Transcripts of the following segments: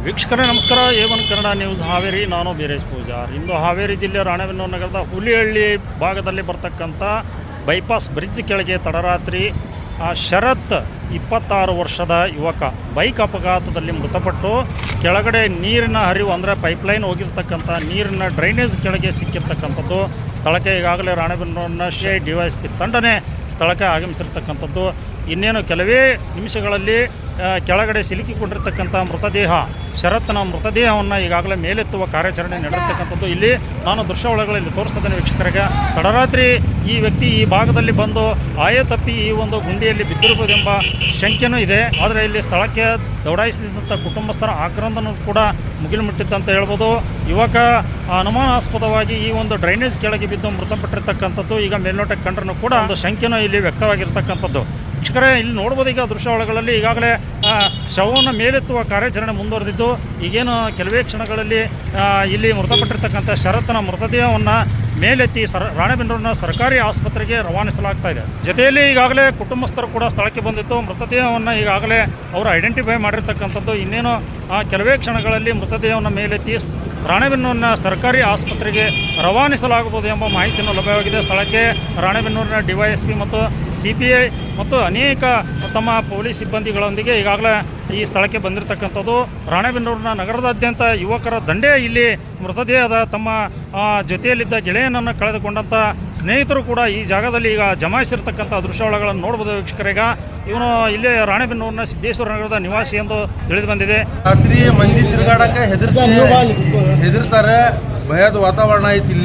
ವೀಕ್ಷಕರೇ ನಮಸ್ಕಾರ. A1 Kannada news Haveri. ನಾನು ಬೀರೇಶ್ ಪೂಜಾರ್. ಇಂದು ಹಾವೇರಿ ಜಿಲ್ಲೆ ರಾಣೆಬೆನ್ನೂರು ನಗರದ ಹುಲಿಹಳ್ಳಿ ಭಾಗದಲ್ಲಿ ಬರ್ತಕ್ಕಂಥ ಬೈಪಾಸ್ ಬ್ರಿಡ್ಜ್ ಕೆಳಗೆ ತಡರಾತ್ರಿ ಶರತ್ 26 ವರ್ಷದ ಯುವಕ ಬೈಕ್ ಅಪಘಾತದಲ್ಲಿ ಮೃತಪಟ್ಟು ಕೆಳಗಡೆ ನೀರಿನ ಹರಿವು ಅಂದರೆ ಪೈಪ್ಲೈನ್ ಹೋಗಿರ್ತಕ್ಕಂಥ ನೀರಿನ ಡ್ರೈನೇಜ್ ಕೆಳಗೆ ಸಿಕ್ಕಿರ್ತಕ್ಕಂಥದ್ದು. ಸ್ಥಳಕ್ಕೆ ಈಗಾಗಲೇ ರಾಣೆಬೆನ್ನೂರಿನ DYSP ತಂಡನೇ ಸ್ಥಳಕ್ಕೆ ಆಗಮಿಸಿರ್ತಕ್ಕಂಥದ್ದು. ಇನ್ನೇನು ಕೆಲವೇ ನಿಮಿಷಗಳಲ್ಲಿ ಕೆಳಗಡೆ ಸಿಲುಕಿಕೊಂಡಿರ್ತಕ್ಕಂಥ ಮೃತದೇಹ ಶರತ್ನ ಮೃತದೇಹವನ್ನು ಈಗಾಗಲೇ ಮೇಲೆತ್ತುವ ಕಾರ್ಯಾಚರಣೆ ನಡೆರ್ತಕ್ಕಂಥದ್ದು. ಇಲ್ಲಿ ನಾನು ದೃಶ್ಯಾವಳಿಗಳಲ್ಲಿ ತೋರಿಸ್ತೇನೆ ವೀಕ್ಷಕರಿಗೆ. ತಡರಾತ್ರಿ ಈ ವ್ಯಕ್ತಿ ಈ ಭಾಗದಲ್ಲಿ ಬಂದು ಆಯತಪ್ಪಿ ಈ ಒಂದು ಗುಂಡಿಯಲ್ಲಿ ಬಿದ್ದಿರಬಹುದೆಂಬ ಶಂಕೆಯೂ ಇದೆ. ಆದರೆ ಇಲ್ಲಿ ಸ್ಥಳಕ್ಕೆ ದೌಡಾಯಿಸಿದಂಥ ಕುಟುಂಬಸ್ಥರ ಆಕ್ರಂದನೂ ಕೂಡ ಮುಗಿಲು ಮುಟ್ಟಿದ್ದಂತ ಹೇಳ್ಬೋದು. ಯುವಕ ಅನುಮಾನಾಸ್ಪದವಾಗಿ ಈ ಒಂದು ಡ್ರೈನೇಜ್ ಕೆಳಗೆ ಬಿದ್ದು ಮೃತಪಟ್ಟಿರ್ತಕ್ಕಂಥದ್ದು ಈಗ ಮೇಲ್ನೋಟಕ್ಕೆ ಕಂಡ್ರೂ ಕೂಡ ಒಂದು ಶಂಕೆಯೂ ಇಲ್ಲಿ ವ್ಯಕ್ತವಾಗಿರ್ತಕ್ಕಂಥದ್ದು. ವೀಕ್ಷಕರೇ ಇಲ್ಲಿ ನೋಡ್ಬೋದು, ಈಗ ದೃಶ್ಯಾವಳಿಗಳಲ್ಲಿ ಈಗಾಗಲೇ ಶವವನ್ನು ಮೇಲೆತ್ತುವ ಕಾರ್ಯಾಚರಣೆ ಮುಂದುವರೆದಿದ್ದು ಈಗೇನು ಕೆಲವೇ ಕ್ಷಣಗಳಲ್ಲಿ ಇಲ್ಲಿ ಮೃತಪಟ್ಟಿರ್ತಕ್ಕಂಥ ಶರತ್ನ ಮೃತದೇಹವನ್ನು ಮೇಲೆತ್ತಿ ರಾಣೆಬೆನ್ನೂರಿನ ಸರ್ಕಾರಿ ಆಸ್ಪತ್ರೆಗೆ ರವಾನಿಸಲಾಗ್ತಾ ಇದೆ. ಜೊತೆಯಲ್ಲಿ ಈಗಾಗಲೇ ಕುಟುಂಬಸ್ಥರು ಕೂಡ ಸ್ಥಳಕ್ಕೆ ಬಂದಿತ್ತು. ಮೃತದೇಹವನ್ನು ಈಗಾಗಲೇ ಅವರು ಐಡೆಂಟಿಫೈ ಮಾಡಿರ್ತಕ್ಕಂಥದ್ದು. ಇನ್ನೇನು ಕೆಲವೇ ಕ್ಷಣಗಳಲ್ಲಿ ಮೃತದೇಹವನ್ನು ಮೇಲೆತ್ತಿ ರಾಣೆಬೆನ್ನೂರಿನ ಸರ್ಕಾರಿ ಆಸ್ಪತ್ರೆಗೆ ರವಾನಿಸಲಾಗಬಹುದು ಎಂಬ ಮಾಹಿತಿಯನ್ನು ಲಭ್ಯವಾಗಿದೆ. ಸ್ಥಳಕ್ಕೆ ರಾಣೆಬೆನ್ನೂರಿನ DYSP ಮತ್ತು CPI ಮತ್ತು ಅನೇಕ ತಮ್ಮ ಪೊಲೀಸ್ ಸಿಬ್ಬಂದಿಗಳೊಂದಿಗೆ ಈಗಾಗಲೇ ಈ ಸ್ಥಳಕ್ಕೆ ಬಂದಿರತಕ್ಕಂಥದ್ದು. ರಾಣೆಬೆನ್ನೂರಿನ ನಗರದಾದ್ಯಂತ ಯುವಕರ ದಂಡೇ ಇಲ್ಲಿ ಮೃತದೇಹದ ತಮ್ಮ ಜೊತೆಯಲ್ಲಿದ್ದ ಗೆಳೆಯನನ್ನು ಕಳೆದುಕೊಂಡಂಥ ಸ್ನೇಹಿತರು ಕೂಡ ಈ ಜಾಗದಲ್ಲಿ ಈಗ ಜಮಾಯಿಸಿರ್ತಕ್ಕಂಥ ದೃಶ್ಯಾವಳಿಗಳನ್ನು ನೋಡ್ಬೋದು ವೀಕ್ಷಕರೀಗ. ಇವನು ಇಲ್ಲೇ ರಾಣೆಬೆನ್ನೂರಿನ ಸಿದ್ದೇಶ್ವರ ನಗರದ ನಿವಾಸಿ ಎಂದು ತಿಳಿದು ಬಂದಿದೆ. ರಾತ್ರಿ ಮಂದಿ ತಿರುಗಾಡಕ್ಕೆ ಹೆದರ್ತಾರೆ. ಭಯದ ವಾತಾವರಣ ಐತಿ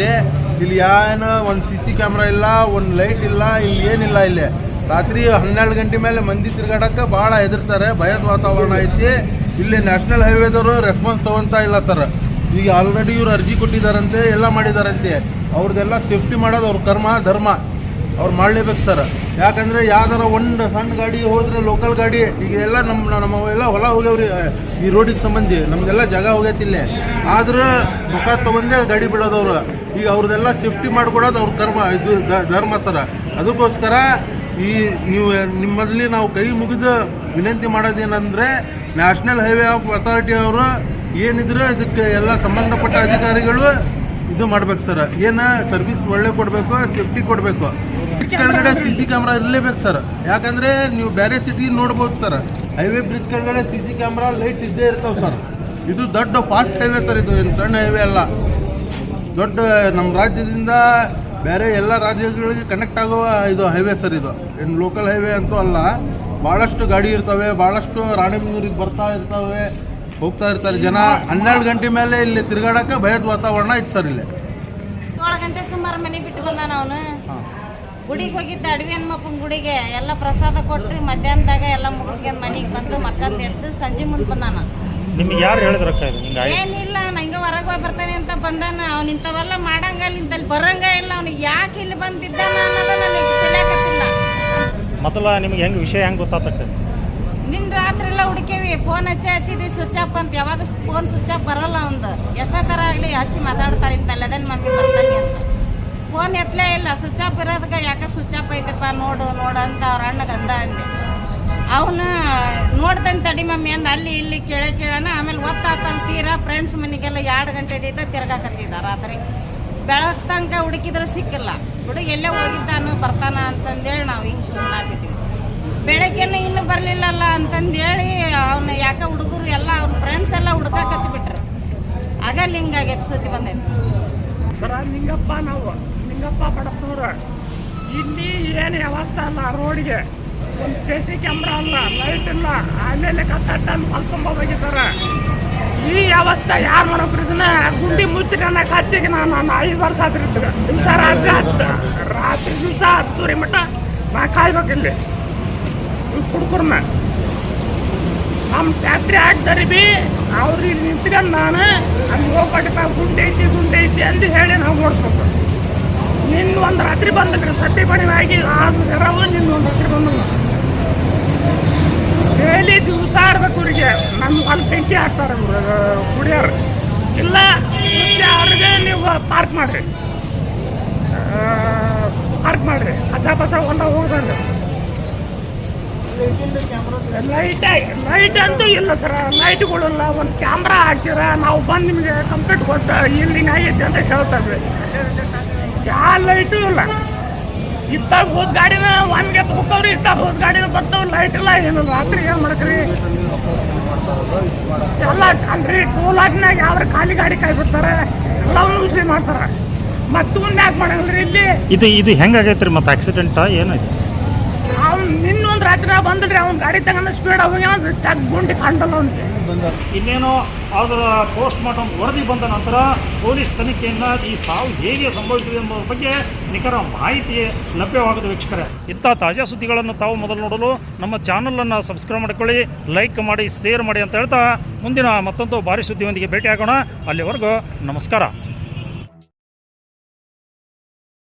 ಇಲ್ಲಿ ಏನು ಒಂದು CC ಕ್ಯಾಮ್ರಾ ಇಲ್ಲ, ಒಂದು ಲೈಟ್ ಇಲ್ಲ, ಇಲ್ಲಿ ಏನಿಲ್ಲ. ಇಲ್ಲಿ ರಾತ್ರಿ 12 ಗಂಟೆ ಮೇಲೆ ಮಂದಿ ತಿರುಗಾಡಕ್ಕೆ ಭಾಳ ಹೆದರ್ತಾರೆ. ಭಯದ ವಾತಾವರಣ ಐತಿ ಇಲ್ಲಿ. ನ್ಯಾಷನಲ್ ಹೈವೇದವರು ರೆಸ್ಪಾನ್ಸ್ ತೊಗೊಳ್ತಾ ಇಲ್ಲ ಸರ್. ಈಗ ಆಲ್ರೆಡಿ ಇವ್ರು ಅರ್ಜಿ ಕೊಟ್ಟಿದ್ದಾರಂತೆ, ಎಲ್ಲ ಮಾಡಿದಾರಂತೆ. ಅವ್ರದ್ದೆಲ್ಲ ಸೇಫ್ಟಿ ಮಾಡೋದು ಅವ್ರ ಕರ್ಮ ಧರ್ಮ, ಅವ್ರು ಮಾಡಲೇಬೇಕು ಸರ್. ಯಾಕಂದರೆ ಯಾವ್ದಾರ ಒಂದು ಸಣ್ಣ ಗಾಡಿ ಹೋದ್ರೆ ಲೋಕಲ್ ಗಾಡಿ ಈಗ ಎಲ್ಲ ನಮ್ಮವೆಲ್ಲ ಹೊಲ ಹೋಗ್ಯಾವ್ರಿ ಈ ರೋಡಿಗೆ ಸಂಬಂಧಿ. ನಮ್ಮದೆಲ್ಲ ಜಾಗ ಹೋಗೈತಿಲ್ಲೇ. ಆದ್ರೆ ರೊಕ್ಕ ತೊಗೊಂಡೇ ಗಾಡಿ ಬಿಡೋದವ್ರು. ಈಗ ಅವ್ರದ್ದೆಲ್ಲ ಸೇಫ್ಟಿ ಮಾಡಿಕೊಡೋದು ಅವ್ರ ಕರ್ಮ, ಇದು ಧರ್ಮ ಸರ. ಅದಕ್ಕೋಸ್ಕರ ನಿಮ್ಮಲ್ಲಿ ನಾವು ಕೈ ಮುಗಿದು ವಿನಂತಿ ಮಾಡೋದೇನೆಂದರೆ ನ್ಯಾಷನಲ್ ಹೈವೇ ಆಫ್ ಅಥಾರಿಟಿ ಅವರು ಏನಿದ್ರೆ ಇದಕ್ಕೆ ಎಲ್ಲ ಸಂಬಂಧಪಟ್ಟ ಅಧಿಕಾರಿಗಳು ಇದು ಮಾಡ್ಬೇಕು ಸರ್. ಏನು ಸರ್ವಿಸ್ ಒಳ್ಳೆ ಕೊಡಬೇಕು, ಸೇಫ್ಟಿ ಕೊಡಬೇಕು. ಕೆಳಗಡೆ CC ಕ್ಯಾಮ್ರಾ ಇರಲೇಬೇಕು ಸರ್. ಯಾಕಂದರೆ ನೀವು ಬೇರೆ ಸಿಟಿ ನೋಡ್ಬೋದು ಸರ್, ಹೈವೇ ಬ್ರಿಡ್ಜ್ ಕೆಳಗಡೆ CC ಕ್ಯಾಮ್ರಾ ಲೈಟ್ ಇದ್ದೇ ಇರ್ತಾವೆ ಸರ್. ಇದು ದೊಡ್ಡ ಫಾಸ್ಟ್ ಹೈವೇ ಸರ್, ಇದು ಏನು ಸಣ್ಣ ಹೈವೇ ಅಲ್ಲ. ದೊಡ್ಡ ನಮ್ಮ ರಾಜ್ಯದಿಂದ ಬೇರೆ ಎಲ್ಲ ರಾಜ್ಯಗಳಿಗೆ ಕನೆಕ್ಟ್ ಆಗುವ ಇದು ಹೈವೇ ಸರ್. ಇದು ಏನು ಲೋಕಲ್ ಹೈವೇ ಅಂತೂ ಅಲ್ಲ. ಭಾಳಷ್ಟು ಗಾಡಿ ಇರ್ತವೆ, ಭಾಳಷ್ಟು ರಾಣೆಬೆನ್ನೂರಿಗೆ ಬರ್ತಾ ಇರ್ತವೆ, ಹೋಗ್ತಾ ಇರ್ತಾರೆ ಜನ. 12 ಗಂಟೆ ಮೇಲೆ ಇಲ್ಲಿ ತಿರುಗಾಡಕ್ಕೆ ಭಯದ ವಾತಾವರಣ ಇತ್ತು ಸರ್. ಇಲ್ಲಿ 7 ಗಂಟೆ ಸುಮಾರು ಮನೆ ಬಿಟ್ಟು ಬಂದಾನ. ಅವನು ಗುಡಿಗೆ ಹೋಗಿದ್ದ, ಅಡವಿ ಹನುಮಪ್ಪನ ಗುಡಿಗೆ. ಎಲ್ಲ ಪ್ರಸಾದ ಕೊಟ್ಟು ಮಧ್ಯಾಹ್ನದಾಗ ಎಲ್ಲ ಮುಗಿಸ್ಕೊಂಡು ಮನೆಗೆ ಬಂದು ಮಕ್ಕಂದು ಎದ್ದು ಸಂಜೆ ಮುಂದೆ ಬಂದಾನ. ನಿಮ್ಗೆ ಯಾರು ಹೇಳಿದ್ರಕ್ಕ? ಏನಿಲ್ಲ, ನಂಗೆ ಹೊರಗೆ ಹೋಗಿ ಬರ್ತಾನೆ ಅಂತ ಬಂದಾನ. ಅವ್ನು ಇಂಥವೆಲ್ಲ ಮಾಡಂಗಲ್ಲ, ಇಂತಲ್ಲಿ ಬರಂಗ ಇಲ್ಲ. ಅವ್ನಿಗೆ ಯಾಕೆ ಇಲ್ಲಿ ಬಂದಿದ್ದಾನ ಅನ್ನೋದು ನನಗೆ ತಿಳಿಯಾಕತ್ತಿಲ್ಲ. ಮೊದಲ ನಿಮ್ಗೆ ಹೆಂಗೆ ವಿಷಯ ಹೆಂಗೆ ಗೊತ್ತಾಗ್ತಕ್ಕ? ನಿನ್ನ ರಾತ್ರಿ ಎಲ್ಲ ಹುಡುಕೇವಿ, ಫೋನ್ ಹಚ್ಚಿದ್ವಿ ಸ್ವಿಚ್ ಆಫ್ ಅಂತ. ಯಾವಾಗ ಫೋನ್ ಸ್ವಿಚ್ ಆಫ್ ಬರೋಲ್ಲ ಒಂದು. ಎಷ್ಟೋ ಥರ ಆಗಲಿ ಹಚ್ಚಿ ಮಾತಾಡ್ತಾರೆ ಇಂತಲ್ಲ, ಅದನ್ನ ಮಮ್ಮಿ ಬರ್ತಾನೆ ಅಂತ. ಫೋನ್ ಎತ್ತಲೇ ಇಲ್ಲ, ಸ್ವಿಚ್ ಆಫ್ ಇರೋದಕ್ಕೆ. ಯಾಕೆ ಸ್ವಿಚ್ ಆಫ್ ಐತಪ್ಪ ನೋಡು ಅಂತ ಅವ್ರ ಅಣ್ಣಗೆ ಅಂದೆ. ಅವನು ನೋಡ್ದಂತ ತಡಿ ಮಮ್ಮಿ ಅಂದ. ಅಲ್ಲಿ ಇಲ್ಲಿ ಕೇಳೋಣ. ಆಮೇಲೆ ಒತ್ತಾತಂತ ತೀರಾ ಫ್ರೆಂಡ್ಸ್ ಮನೆಗೆಲ್ಲ 2 ಗಂಟೆದೈತ ತಿರ್ಗಾಕತ್ತಿದ್ದ. ರಾತ್ರಿ ಬೆಳಗ್ಗೆ ತನಕ ಹುಡುಕಿದ್ರೆ ಸಿಕ್ಕಿಲ್ಲ. ಹುಡುಗ ಎಲ್ಲೇ ಹೋಗಿದ್ದಾನು ಬರ್ತಾನ ಅಂತಂದೇಳಿ ನಾವು ಹಿಂಗೆ ಸುಮ್ಮನಾಗ್ಬಿಟ್ಟಿವಿ. ಬೆಳಗ್ಗೆನೂ ಇನ್ನೂ ಬರಲಿಲ್ಲಲ್ಲ ಅಂತಂದೇಳಿ ಅವನು ಯಾಕೆ ಹುಡುಗರು ಎಲ್ಲ ಅವ್ರ ಫ್ರೆಂಡ್ಸ್ ಎಲ್ಲ ಹುಡುಕಾಕತ್ತಿ ಬಿಟ್ರು. ಆಗಲ್ಲ ಹಿಂಗಾಗೈತೆ ಸುದ್ದಿ ಬಂದೈತೆ ಸರ. ನಿಂಗಪ್ಪ ಬಡಪ್ಪನವ್ರು ಇಲ್ಲಿ ಏನು ವ್ಯವಸ್ಥೆ ಅಲ್ಲ. ರೋಡ್ಗೆ ಒಂದು CC ಕ್ಯಾಮ್ರಾ ಅಲ್ಲ, ಲೈಟ್ ಇಲ್ಲ. ಆಮೇಲೆ ಕಸಟ್ಟನ್ನು ಹೊಲ್ಕೊಂಬ ಹೋಗಿದ್ದಾರೆ. ಈ ವ್ಯವಸ್ಥೆ ಯಾರು ಮಾಡೋಕ್ರಿ? ಇದನ್ನ ಗುಂಡಿ ಮುಚ್ಚಿರಿ ಅನ್ನಕ್ಕೆ ಹಚ್ಚಿಗೆ ನಾನು 5 ವರ್ಷ ಆದ್ರೂ ದಿವಸ ರಾತ್ರಿ ದಿವಸ 10 ಮಟ್ಟ ನಾ ಕಾಯ್ಬೇಕಿಲ್ಲಿ ಹುಡುಗರನ್ನ. ನಮ್ಮ ಫ್ಯಾಕ್ಟ್ರಿ ಹಾಕ್ತಾರೆ ಬಿ ಅವ್ರು ಇಲ್ಲಿ ನಿಂತ್ಕೊಂಡು ನಾನು ಅಲ್ಲಿ ಹೋಗ್ಬಿಟ್ಟು ಗುಂಡೆ ಐತಿ ಅಂತ ಹೇಳಿ ನಾವು ಓಡಿಸ್ಬೇಕು. ನಿನ್ನ ಒಂದು ರಾತ್ರಿ ಬಂದ್ರಿ ಸಟ್ಟಿ ಬಣಿವಾಗಿ ಆದ್ರೂ ನಿನ್ನ ಒಂದು ರಾತ್ರಿ ಬಂದಲ್ಲ. ಡೈಲಿ ದಿವಸ ಆಡ್ಬೇಕು ಅವ್ರಿಗೆ. ನಮ್ಮ ಅಲ್ಲಿ ಬೆಂಕಿ ಹಾಕ್ತಾರೆ ಕುಡಿಯೋರು. ಇಲ್ಲ ಅವ್ರಿಗೆ ನೀವು ಪಾರ್ಕ್ ಮಾಡಿರಿ ಕಸ ಹೋಗ್ದಂಗೆ. ಲೈಟ್ ಅಂತೂ ಇಲ್ಲ ಸರ್, ಲೈಟ್ಗಳಿಲ್ಲ. ಒಂದು ಕ್ಯಾಮ್ರಾ ಹಾಕಿರ ನಾವು ಬಂದು ನಿಮಗೆ ಕಂಪ್ಲೀಟ್ ಕೊಟ್ಟು ಇಲ್ಲಿಂಗ್ ಆಗೈತೆ ಅಂತ ಹೇಳ್ತಾರೆ. ಯಾವ ಲೈಟು ಇಲ್ಲ. ಇತ್ತಾಗ ಹೋದ ಗಾಡಿನ ಒನ್ಗೆ ಹೋಗ್ತಾವ್ರಿ, ಇತ್ತಾಗ ಹೋದ ಗಾಡಿನ ಬರ್ತಾವ, ಲೈಟ್ ಇಲ್ಲ ಏನು. ರಾತ್ರಿ ಏನು ಮಾಡ್ತೀರಿ ಎಲ್ಲ ಅಲ್ರಿ. ಟೋಲಾಗ್ನಾಗ ಯಾವ ಖಾಲಿ ಗಾಡಿ ಕಾಯ್ಬಿಡ್ತಾರೆ, ಎಲ್ಲವನ್ನೂ ಉಸ್ಲಿ ಮಾಡ್ತಾರೆ. ಮತ್ತು ಒಂದು ಯಾಕೆ ಮಾಡಂಗಿಲ್ರಿ ಇಲ್ಲಿ. ಇದು ಹೆಂಗಾಗೈತೆ ರೀ ಮತ್ತೆ ಆಕ್ಸಿಡೆಂಟಾ ಏನಾಯ್ತು? ಅವ್ನು ನಿನ್ನೊಂದು ರಾತ್ರಿ ಬಂದ್ರಿ, ಅವ್ನ ಗಾಡಿ ತಗೊಂಡು ಸ್ಪೀಡ್ ಹೋಗಿ ಚೆಕ್ ಗುಂಡಿ ಕಾಣ್ತಲ್ಲ ಅವ್ನಿಗೆ. ಇನ್ನೇನೋ ಅದರ ಪೋಸ್ಟ್ ಮಾರ್ಟಮ್ ವರದಿ ಬಂದ ನಂತರ ಪೊಲೀಸ್ ತನಿಖೆಯನ್ನು ಈ ಸಾವು ಹೇಗೆ ಸಂಭವಿಸಿದೆ ಎಂಬುದರ ಬಗ್ಗೆ ನಿಖರ ಮಾಹಿತಿ ಲಭ್ಯವಾಗದ ವೀಕ್ಷಕರೇ. ಇಂಥ ತಾಜಾ ಸುದ್ದಿಗಳನ್ನು ತಾವು ಮೊದಲು ನೋಡಲು ನಮ್ಮ ಚಾನಲನ್ನು ಸಬ್ಸ್ಕ್ರೈಬ್ ಮಾಡಿಕೊಳ್ಳಿ, ಲೈಕ್ ಮಾಡಿ, ಶೇರ್ ಮಾಡಿ ಅಂತ ಹೇಳ್ತಾ ಮುಂದಿನ ಮತ್ತೊಂದು ಭಾರಿ ಸುದ್ದಿಯೊಂದಿಗೆ ಭೇಟಿಯಾಗೋಣ. ಅಲ್ಲಿವರೆಗೂ ನಮಸ್ಕಾರ.